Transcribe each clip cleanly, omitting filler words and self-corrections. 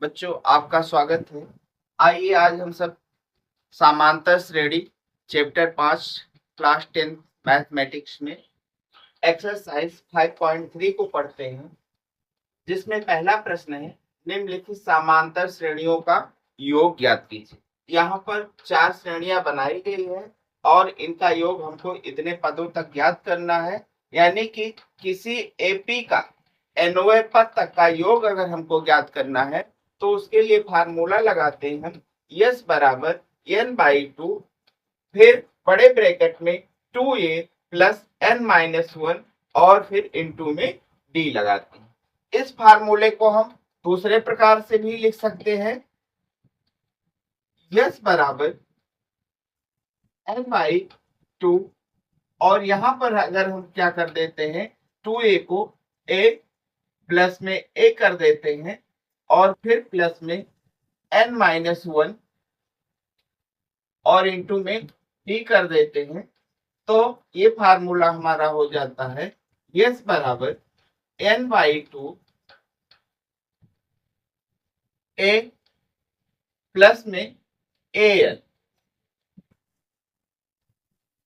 बच्चों आपका स्वागत है। आइए आज हम सब समांतर श्रेणी चैप्टर 5 क्लास 10 मैथमेटिक्स में एक्सरसाइज 5.3 को पढ़ते हैं, जिसमें पहला प्रश्न है निम्नलिखित समांतर श्रेणियों का योग ज्ञात कीजिए। यहाँ पर 4 श्रेणियां बनाई गई है और इनका योग हमको इतने पदों तक ज्ञात करना है, यानी कि किसी एपी का nवें पद तक का योग अगर हमको ज्ञात करना है तो उसके लिए फार्मूला लगाते हैं हम यस बराबर n/2, फिर बड़े ब्रैकेट में 2a प्लस n-1 और फिर इनटू में d लगाते हैं। इस फार्मूले को हम दूसरे प्रकार से भी लिख सकते हैं, यस बराबर n/2 और यहां पर अगर हम क्या कर देते हैं 2a को a प्लस में a कर देते हैं और फिर प्लस में n-1 और इंटू में d कर देते हैं, तो ये फार्मूला हमारा हो जाता है यस बराबर n/2 a प्लस में an।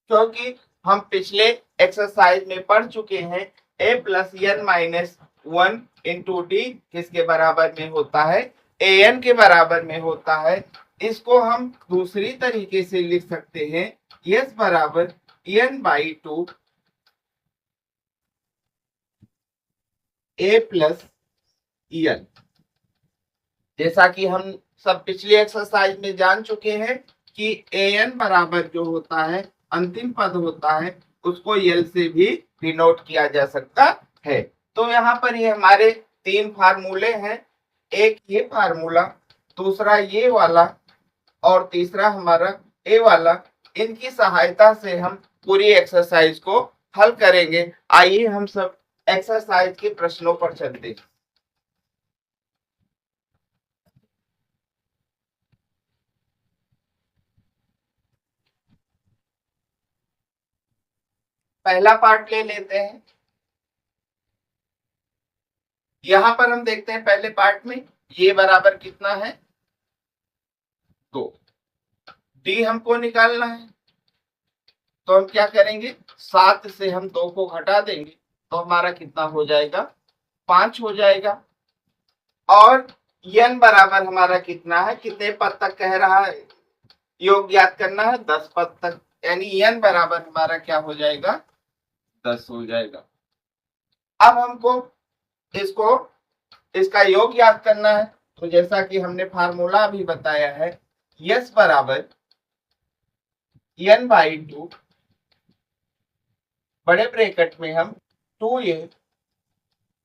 क्योंकि हम पिछले एक्सरसाइज में पढ़ चुके हैं a plus n-1 into D किसके बराबर में होता है, an के बराबर में होता है। इसको हम दूसरी तरीके से लिख सकते हैं यस बराबर n/2 a प्लस n। जैसा कि हम सब पिछले एक्सरसाइज में जान चुके हैं कि an बराबर जो होता है अंतिम पद होता है उसको यल से भी डिनोट किया जा सकता है। तो यहाँ पर ये हमारे 3 फार्मूले हैं, एक ये फार्मूला, दूसरा ये वाला और तीसरा हमारा ए वाला। इनकी सहायता से हम पूरी एक्सरसाइज को हल करेंगे। आइए हम सब एक्सरसाइज के प्रश्नों पर चलते हैं। पहला पार्ट ले लेते हैं। यहां पर हम देखते हैं पहले पार्ट में ये बराबर कितना है 2, डी हमको निकालना है। तो हम क्या करेंगे 7 से हम 2 को घटा देंगे तो हमारा कितना हो जाएगा 5 हो जाएगा। और n बराबर हमारा कितना है, कितने पद तक कह रहा है योग ज्ञात करना है 10 पद तक, यानी n बराबर हमारा क्या हो जाएगा 10 हो जाएगा। अब हमको इसका योग याद करना है, तो जैसा कि हमने फार्मूला अभी बताया है यस बराबर n/2 बड़े ब्रैकेट में हम 2a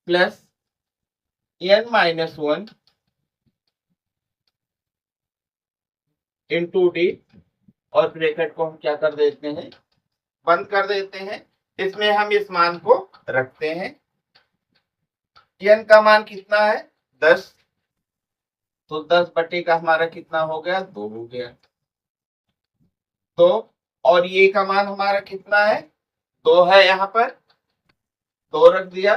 plus n-1 into D और ब्रैकेट को हम क्या कर देते हैं बंद कर देते हैं। इसमें हम इस मान को रखते हैं, n का मान कितना है 10, तो 10 बटे का हमारा कितना हो गया 2 हो गया। तो और ये का मान हमारा कितना है 2 है, यहाँ पर 2 रख दिया,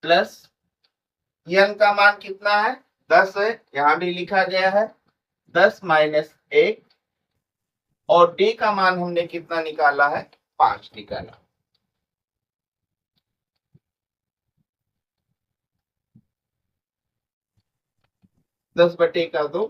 प्लस n का मान कितना है 10 है, यहां भी लिखा गया है 10 माइनस 1 और d का मान हमने कितना निकाला है 5 निकाला। दस बटे का 2,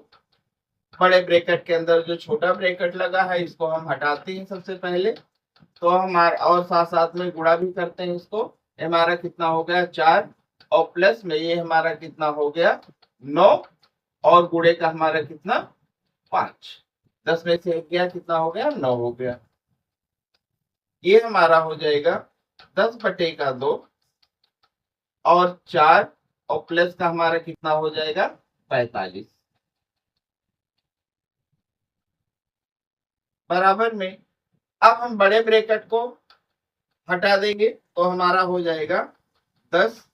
बड़े ब्रैकेट के अंदर जो छोटा ब्रैकेट लगा है इसको हम हटाते हैं सबसे पहले, तो हमारा और साथ साथ में गुणा भी करते हैं इसको, हमारा कितना हो गया 4 और प्लस में ये हमारा कितना हो गया 9 और गुणे का हमारा कितना 5, 10 में से 1 गया कितना हो गया 9 हो गया। ये हमारा हो जाएगा 10 बटे का 2 और 4 और प्लस का हमारा कितना हो जाएगा 45 बराबर में। अब हम बड़े ब्रैकेट को हटा देंगे तो हमारा हो जाएगा 10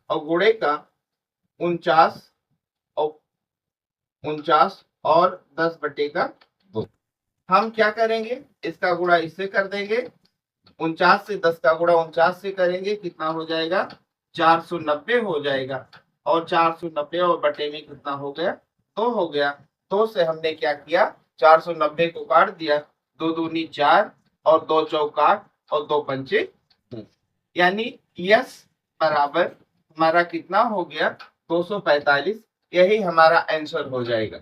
और गुणे का 49 और 10 बटे का 2। हम क्या करेंगे इसका गुणा इससे कर देंगे, 49 से 10 का गुणा 49 से करेंगे कितना हो जाएगा 490 हो जाएगा। और 490 और बटे में कितना हो गया, 2 हो गया। 2 से हमने क्या किया, 490 को काट दिया, 2 दूनी 4 और 2 चौक 8 और 2 पंचे 10, यानी यस बराबर हमारा कितना हो गया, 245। यही हमारा आंसर हो जाएगा।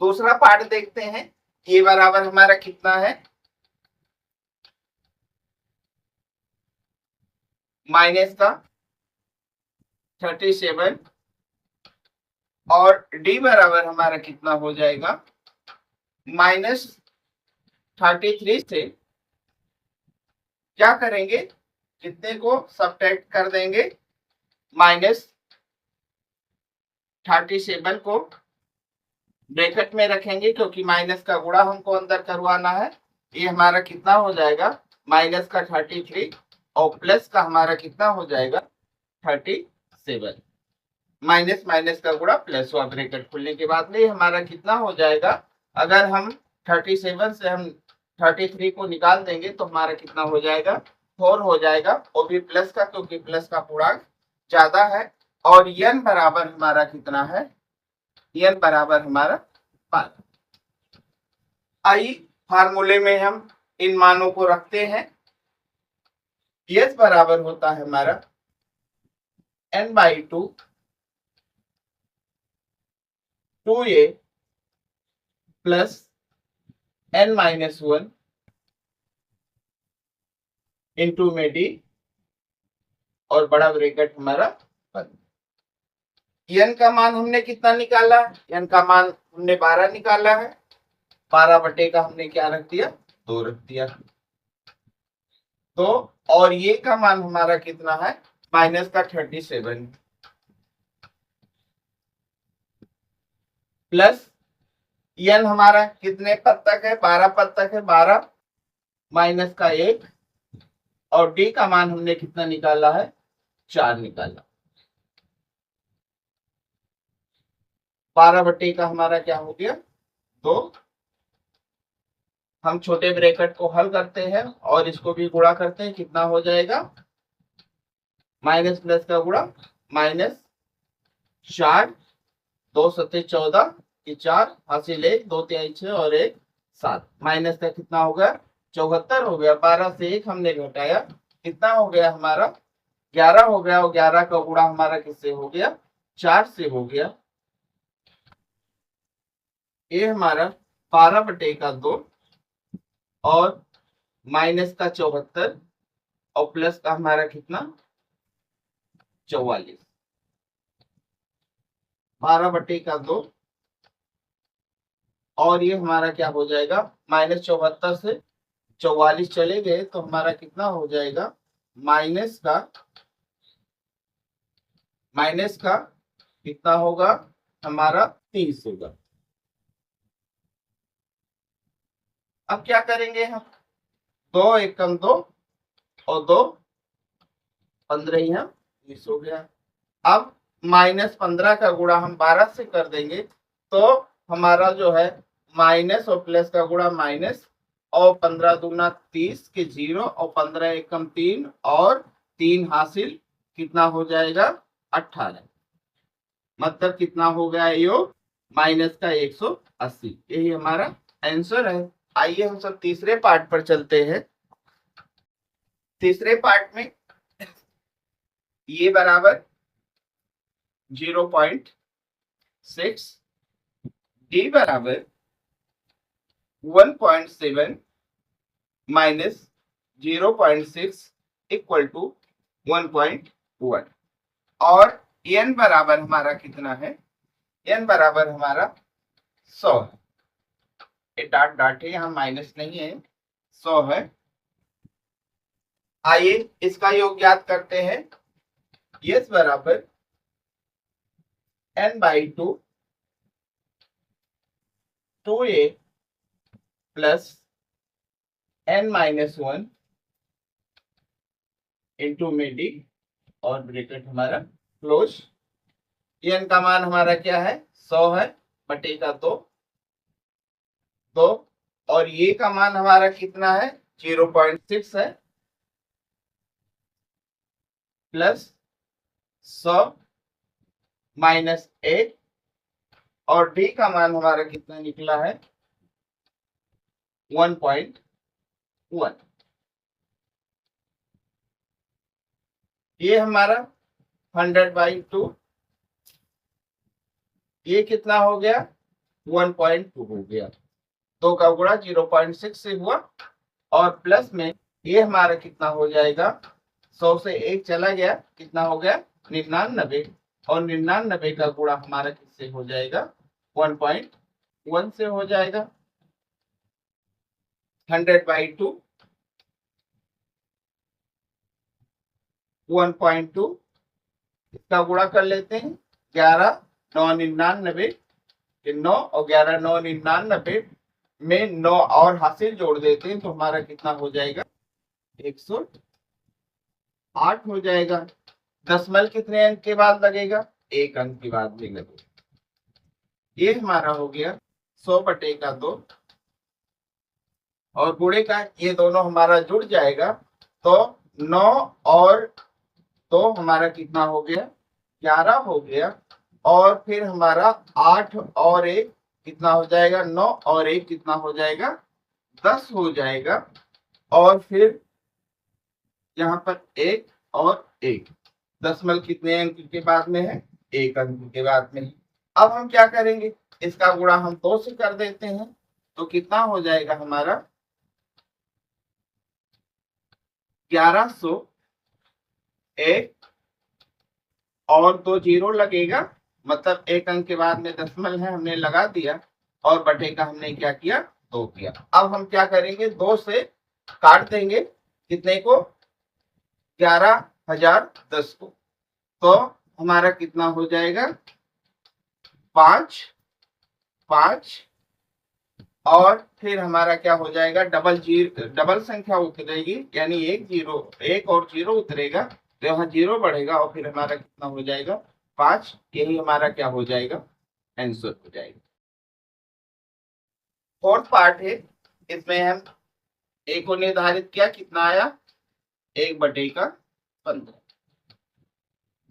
दूसरा पार्ट देखते हैं, ये बराबर हमारा कितना है, माइनस का 37 और डी बराबर हमारा कितना हो जाएगा, -33 से क्या करेंगे, कितने को सब्ट्रैक्ट कर देंगे, -37 को ब्रैकेट में रखेंगे क्योंकि माइनस का गुणा हमको अंदर करवाना है। ये हमारा कितना हो जाएगा, माइनस का 33 और प्लस का हमारा कितना हो जाएगा 37, माइनस माइनस का गुणा प्लस हुआ ब्रैकेट खुलने के बाद में हमारा कितना हो जाएगा, अगर हम 37 से हम 33 को निकाल देंगे तो हमारा कितना हो जाएगा, 4 हो जाएगा, वो भी प्लस का क्योंकि प्लस का पूर्णांक ज्यादा है। और n बराबर हमारा कितना है, n बराबर हमारा 5। आइए फार्मूले में हम इन मानों को रखते हैं। s बराबर होता है हमारा n/2 2a plus n-1 into में डी और बड़ा ब्रैकेट हमारा बंद। n का मान हमने कितना निकाला, n का मान हमने 12 निकाला है, 12 बटे का हमने क्या रख दिया, 2 रख दिया। तो और ये का मान हमारा कितना है, माइनस का 37 प्लस n हमारा कितने पद तक है, 12 पद तक है, 12 माइनस का 1 और d का मान हमने कितना निकाला है, 4 निकाला। 12 बटे का हमारा क्या हो गया, 2। हम छोटे ब्रैकेट को हल करते हैं और इसको भी गुणा करते हैं, कितना हो जाएगा, माइनस प्लस का गुणा, -4 2 सत्ते 14 की 4 हासिल 1 2 तिहाई 6 और 1 7, माइनस का कितना हो गया, 74 हो गया। 12 से 1 हमने घटाया, कितना हो गया हमारा, 11 हो गया और 11 का गुणा हमारा किससे हो गया, 4 से हो गया। ये हमारा 12 बटे का 2 और माइनस का 74 और प्लस का हमारा कितना, 44। 12 बटे का 2 और ये हमारा क्या हो जाएगा, -74 से 44 चले गए तो हमारा कितना हो जाएगा, माइनस का कितना होगा हमारा 30 होगा। अब क्या करेंगे हम, 2 एकम 2 और 2 15 ही हम 20 हो गया। अब -15 का गुणा हम 12 से कर देंगे तो हमारा जो है माइनस और प्लस का गुणा माइनस और 15 दूना 30 के 0 और 15 एकम 3 और 3 हासिल कितना हो जाएगा, 18। मतलब कितना हो गया योग, माइनस का 180। यही हमारा आंसर है। आइए हम सब तीसरे पार्ट पर चलते हैं। तीसरे पार्ट में ये बराबर 0.6, डी बराबर 1.7 माइनस 0.6 इक्वल टू 1.1 और n बराबर हमारा कितना है, n बराबर हमारा 100 है। ये डाट डाट है, यहाँ माइनस नहीं है, 100 है। आइए इसका योग याद करते हैं। यस बराबर n/2 2a plus n-1 into में डी और ब्रैकेट हमारा क्लोज। n का मान हमारा क्या है, 100 है, बटे का 2 और ये का मान हमारा कितना है, 0.6 है। प्लस 100 माइनस 1 और डी का मान हमारा कितना निकला है 1.1। ये हमारा 100/2 ये कितना हो गया 1.2 हो गया। 2 का गुणा 0.6 से हुआ और प्लस में ये हमारा कितना हो जाएगा 100 से 1 चला गया कितना हो गया 99 और 99 का गुणा हमारा किससे हो जाएगा 1.1 से हो जाएगा। 100/2 1.2 इसका गुणा कर लेते हैं 11 9 99 9 और 11 9 99 में 9 और हासिल जोड़ देते हैं तो हमारा कितना हो जाएगा 108 हो जाएगा। दशमलव कितने अंक के बाद लगेगा 1 अंक के बाद में लगेगा। ये हमारा हो गया 100/2 और गुणे का ये दोनों हमारा जुड़ जाएगा तो 9 और 2 हमारा कितना हो गया 11 हो गया और फिर हमारा 8 और 1 कितना हो जाएगा 9 और 1 कितना हो जाएगा 10 हो जाएगा और फिर यहाँ पर 1 और 1 दशमलव कितने अंक के बाद में है 1 अंक के बाद में है। अब हम क्या करेंगे इसका गुणा हम 2 से कर देते हैं तो कितना हो जाएगा हमारा 1100 1 और 2 जीरो लगेगा मतलब 1 अंक के बाद में दशमलव है हमने लगा दिया और बटे का हमने क्या किया 2 किया। अब हम क्या करेंगे 2 से काट देंगे कितने को 11,010 को तो हमारा कितना हो जाएगा 5 5 और फिर हमारा क्या हो जाएगा डबल संख्या उतरेगी यानी 1 और 0 उतरेगा तो यहाँ 0 बढ़ेगा और फिर हमारा कितना हो जाएगा 5। यही हमारा क्या हो जाएगा आंसर हो जाएगा। फोर्थ पार्ट है इसमें हम ए को निर्धारित किया कितना आया 1/15।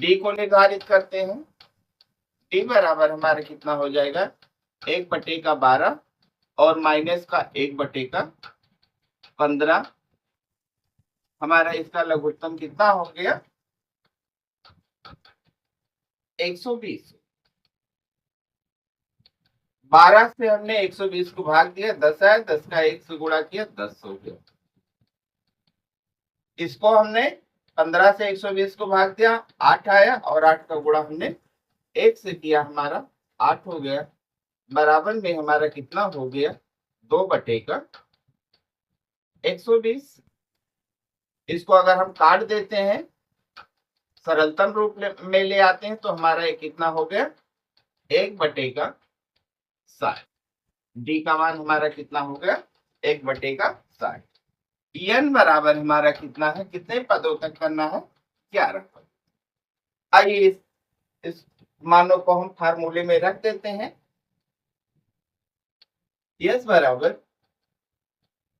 डी को निर्धारित करते हैं डी बराबर हमारा कितना हो जाएगा 1/12 और माइनस का 1/15 हमारा इसका लघुत्तम कितना हो गया 120। 12 से हमने 120 को भाग दिया 10 आया 10 का 1 से गुणा किया 10 हो गया। इसको हमने 15 से 120 को भाग दिया 8 आया और 8 का गुणा हमने 1 से किया हमारा 8 हो गया बराबर में हमारा कितना हो गया 2/120। इसको अगर हम काट देते हैं सरलतम रूप में ले आते हैं तो हमारा ये कितना हो गया 1/60। डी का मान हमारा कितना हो गया 1/60। एन बराबर हमारा कितना है कितने पदों तक करना है 11 पद। आइए इस मानों को हम फार्मूले में रख देते हैं। एस बराबर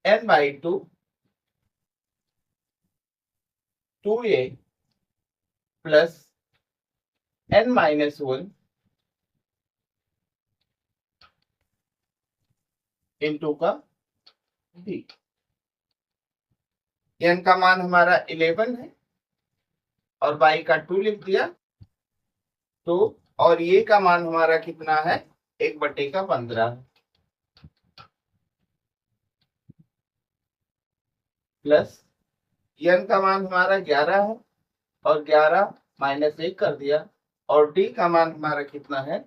n/2 2a plus n-1 into का d। n का मान हमारा 11 है और y का 2 लिख दिया 2 और ये का मान हमारा कितना है 1/15 प्लस n का मान हमारा 11 है और 11 माइनस 1 कर दिया और d का मान हमारा कितना है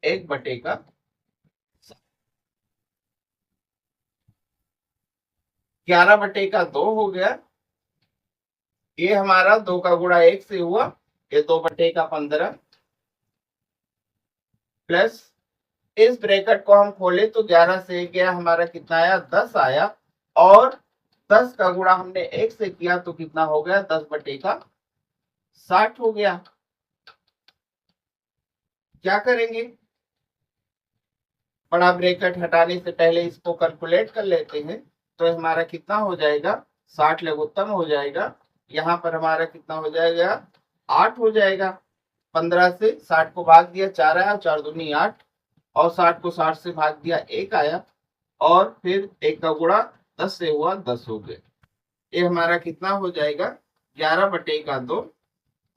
1/11 2 हो गया। ये हमारा 2 का गुणा 1 से हुआ ये 2/15 प्लस इस ब्रैकेट को हम खोले तो 11 से गया हमारा कितना आया 10 आया और 10 का गुणा हमने 1 से किया तो कितना हो गया 10/60 हो गया। क्या करेंगे बड़ा ब्रैकेट हटाने से पहले इसको कैलकुलेट कर लेते हैं तो हमारा कितना हो जाएगा 60 लघुत्तम हो जाएगा यहाँ पर हमारा कितना हो जाएगा, 8 हो जाएगा। 15 से 60 को भाग दिया, 4 आया, 4 दूनी 8, और 60 को 60 से भाग दिया, 1 आया, और फिर 1 का गुणा 10 से हुआ, 10 हो गए। ये हमारा कितना हो जाएगा, 11/2,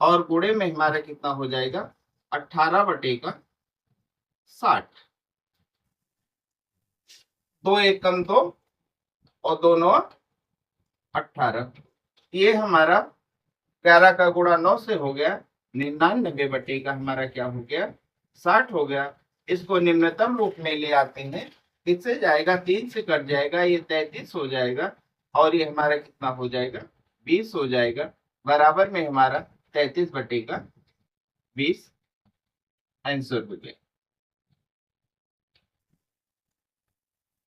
और गुणे में हमारा कितना हो जाएगा, 18/60। 2 1 कम 2 और 2 9 18। ये हमारा 11 का गुणा 9 से हो गया 99 का हमारा क्या हो गया, 60 हो गया। इसको निम्नतम रूप में ले आते हैं, किससे जाएगा, 3 से कट जाएगा, ये 33 हो जाएगा, और ये हमारा कितना हो जाएगा, 20 हो जाएगा। बराबर में हमारा 33/20 आंसर हो गया।